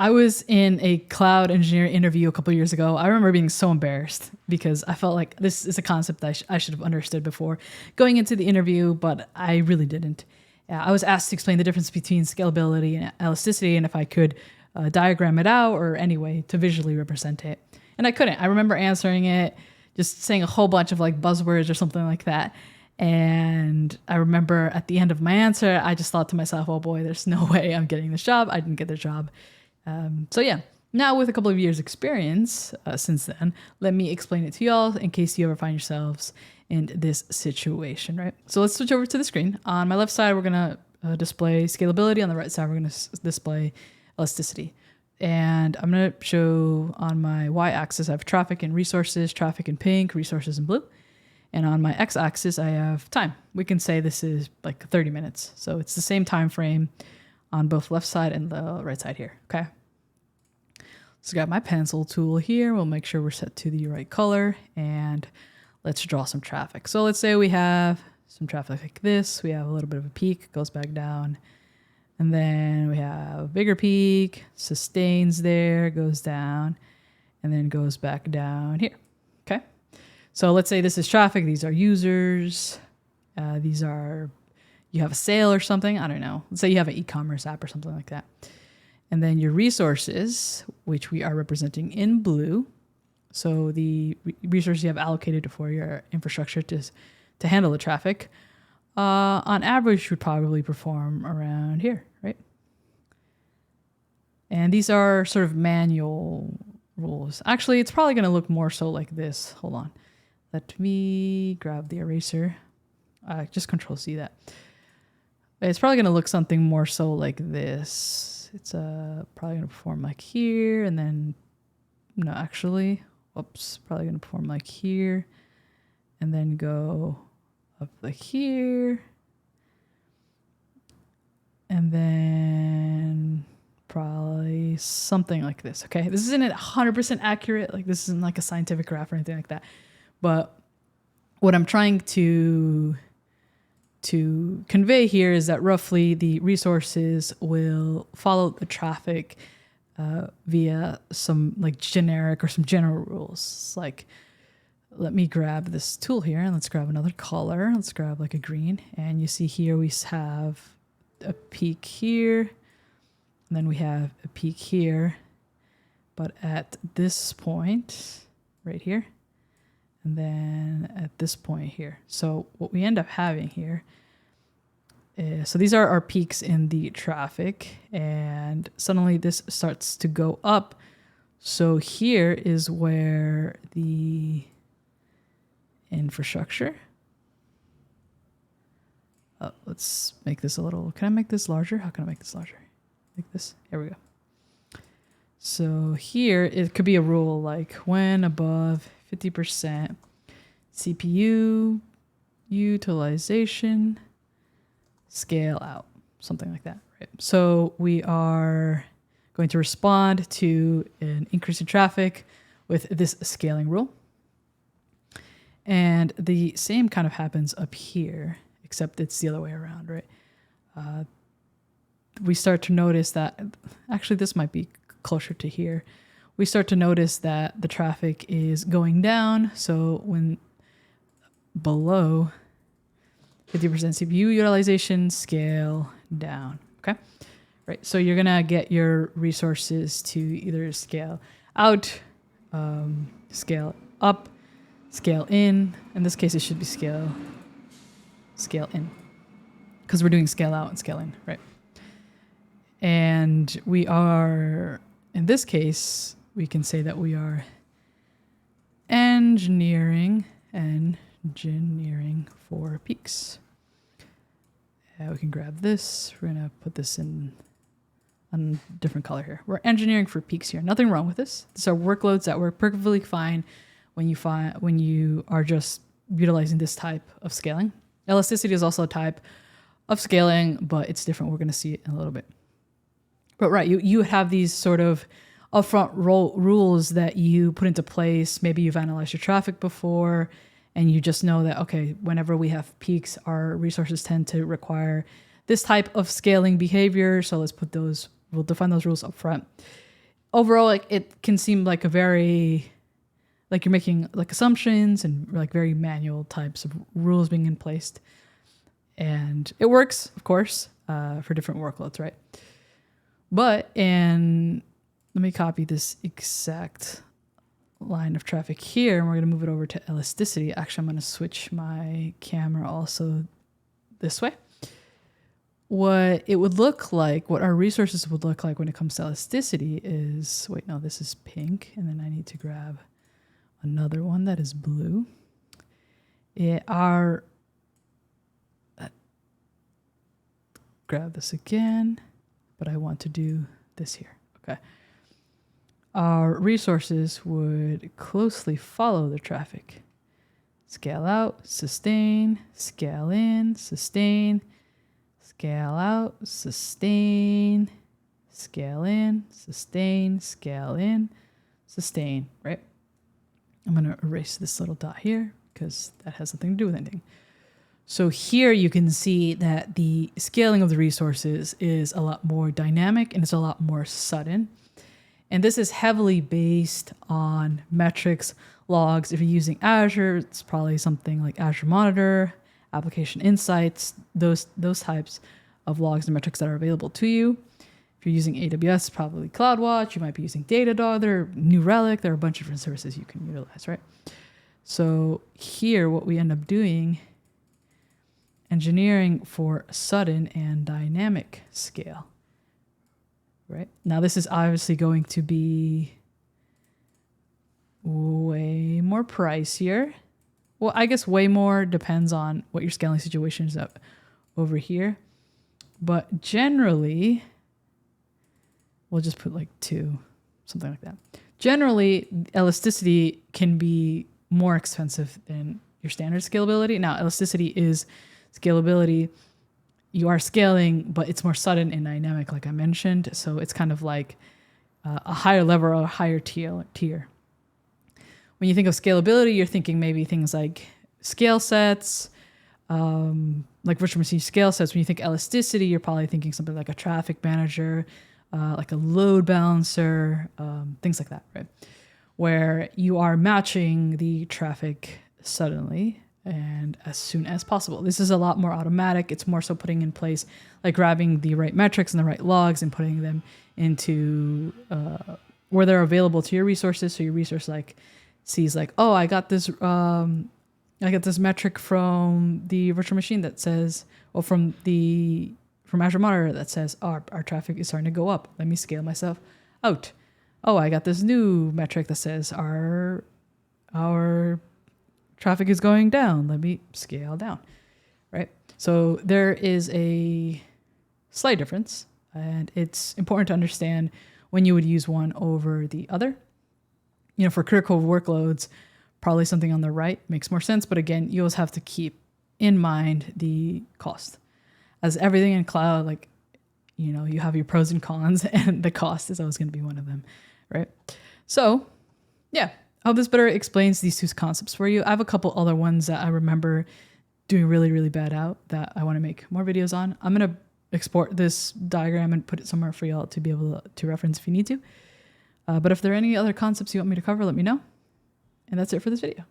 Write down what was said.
I was in a cloud engineering interview a couple of years ago. I remember being so embarrassed because I felt like this is a concept that I should have understood before going into the interview, but I really didn't. I was asked to explain the difference between scalability and elasticity and if I could diagram it out or any way to visually represent it. And I couldn't. I remember answering it, just saying a whole bunch of like buzzwords or something like that. And I remember at the end of my answer, I just thought to myself, oh boy, there's no way I'm getting this job. I didn't get the job. So yeah, now with a couple of years experience since then, let me explain it to y'all in case you ever find yourselves in this situation, right? So let's switch over to the screen. On my left side, we're going to display scalability. On the right side, we're going to display elasticity. And I'm going to show on my y-axis, I have traffic and resources, traffic in pink, resources in blue. And on my x-axis, I have time. We can say this is like 30 minutes. So it's the same time frame on both left side and the right side here, okay? So I got my pencil tool here. We'll make sure we're set to the right color and let's draw some traffic. So let's say we have some traffic like this. We have a little bit of a peak, goes back down. And then we have a bigger peak, sustains there, goes down, and then goes back down here, okay? So let's say this is traffic. These are users. These are, you have a sale or something. I don't know. Let's say you have an e-commerce app or something like that. And then your resources, which we are representing in blue. So the resources you have allocated for your infrastructure to handle the traffic, on average would probably perform around here, right? And these are sort of manual rules. Actually, it's probably going to look more so like this. Hold on. Let me grab the eraser. Just Control C that. It's probably going to look something more so like this. It's probably going to perform like here, and then, no, actually, whoops, probably going to perform like here, and then go up like here, and then probably something like this, okay? This isn't 100% accurate, like this isn't like a scientific graph or anything like that, but what I'm trying to convey here is that roughly the resources will follow the traffic via some like generic or some general rules. Like, let me grab this tool here and let's grab another color. Let's grab like a green. And you see here we have a peak here, and then we have a peak here. But at this point right here, and then at this point here. So what we end up having here is, so these are our peaks in the traffic, and suddenly this starts to go up. So here is where the infrastructure, let's make this a little, can I make this larger? How can I make this larger? Like this, here we go. So here it could be a rule like when above 50% CPU utilization, scale out, something like that, right? So we are going to respond to an increase in traffic with this scaling rule. And the same kind of happens up here, except it's the other way around, right? We start to notice that, actually this might be closer to here. We start to notice that the traffic is going down. So when below 50% CPU utilization, scale down, okay? Right, so you're gonna get your resources to either scale out, scale up, scale in. In this case, it should be scale in, because we're doing scale out and scale in, right? And we are, in this case, we can say that we are engineering for peaks. We can grab this. We're gonna put this in a different color here. We're engineering for peaks here. Nothing wrong with this. These are workloads that work perfectly fine when you are just utilizing this type of scaling. Elasticity is also a type of scaling, but it's different. We're gonna see it in a little bit. But right, you have these sort of upfront rules that you put into place. Maybe you've analyzed your traffic before, and you just know that, okay, whenever we have peaks, our resources tend to require this type of scaling behavior. So we'll define those rules up front. overall, like it can seem like a very, like you're making like assumptions and like very manual types of rules being in place. And it works, of course, for different workloads, right? But, and let me copy this exact line of traffic here, and we're going to move it over to elasticity. Actually, I'm going to switch my camera also this way. What it would look like, what our resources would look like when it comes to elasticity is, wait, no, this is pink, and then I need to grab another one that is blue. Grab this again, but I want to do this here. Okay. Our resources would closely follow the traffic. Scale out, sustain, scale in, sustain, scale out, sustain, scale in, sustain, scale in, sustain, right? I'm going to erase this little dot here because that has nothing to do with anything. So here you can see that the scaling of the resources is a lot more dynamic and it's a lot more sudden. And this is heavily based on metrics, logs. If you're using Azure, it's probably something like Azure Monitor, Application Insights, those types of logs and metrics that are available to you. If you're using AWS, probably CloudWatch. You might be using Datadog, there, New Relic. There are a bunch of different services you can utilize, right? So here, what we end up doing, engineering for sudden and dynamic scale, right? Now, this is obviously going to be way more pricier. Well, I guess way more depends on what your scaling situation is up over here. But generally, we'll just put like 2, something like that. Generally, elasticity can be more expensive than your standard scalability. Now, elasticity is scalability. You are scaling, but it's more sudden and dynamic, like I mentioned. So it's kind of like a higher level or a higher tier. When you think of scalability, you're thinking maybe things like scale sets, like virtual machine scale sets. When you think elasticity, you're probably thinking something like a traffic manager, like a load balancer, things like that, right? Where you are matching the traffic suddenly and as soon as possible. This is a lot more automatic. It's more so putting in place, like grabbing the right metrics and the right logs and putting them into where they're available to your resources. So your resource like sees like, oh, I got this metric from the virtual machine that says, or from Azure Monitor that says, oh, our traffic is starting to go up. Let me scale myself out. Oh, I got this new metric that says our traffic is going down. Let me scale down, right? So there is a slight difference, and it's important to understand when you would use one over the other. You know, for critical workloads, probably something on the right makes more sense. But again, you always have to keep in mind the cost. As everything in cloud, like, you know, you have your pros and cons, and the cost is always going to be one of them, right? So, yeah, I hope this better explains these 2 concepts for you. I have a couple other ones that I remember doing really, really bad out that I want to make more videos on. I'm going to export this diagram and put it somewhere for y'all to be able to reference if you need to. But if there are any other concepts you want me to cover, let me know. And that's it for this video.